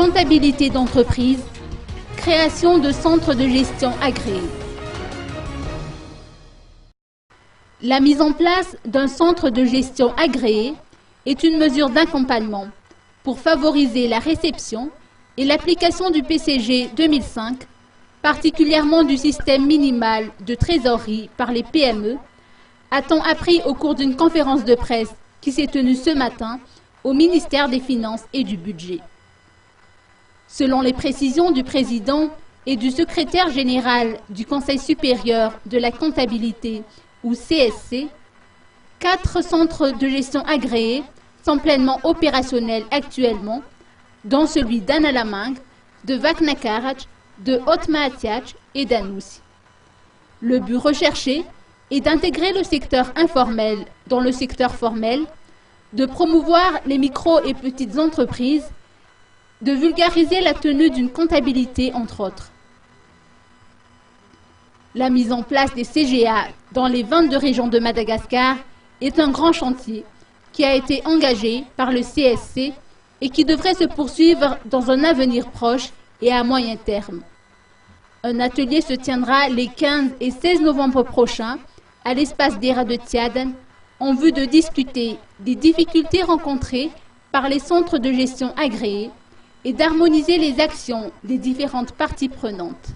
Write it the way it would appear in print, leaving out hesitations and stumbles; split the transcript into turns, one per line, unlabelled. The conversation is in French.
comptabilité d'entreprise, création de centres de gestion agréés. La mise en place d'un centre de gestion agréé est une mesure d'accompagnement pour favoriser la réception et l'application du PCG 2005, particulièrement du système minimal de trésorerie par les PME, a-t-on appris au cours d'une conférence de presse qui s'est tenue ce matin au ministère des Finances et du Budget. Selon les précisions du président et du secrétaire général du Conseil supérieur de la comptabilité, ou CSC, 4 centres de gestion agréés sont pleinement opérationnels actuellement, dont celui d'Analamangue, de Vaknakarach, de Otmaatiach et d'Anoussi. Le but recherché est d'intégrer le secteur informel dans le secteur formel, de promouvoir les micro et petites entreprises, de vulgariser la tenue d'une comptabilité, entre autres. La mise en place des CGA dans les 22 régions de Madagascar est un grand chantier qui a été engagé par le CSC et qui devrait se poursuivre dans un avenir proche et à moyen terme. Un atelier se tiendra les 15 et 16 novembre prochains à l'espace d'Era de Tiaden en vue de discuter des difficultés rencontrées par les centres de gestion agréés et d'harmoniser les actions des différentes parties prenantes.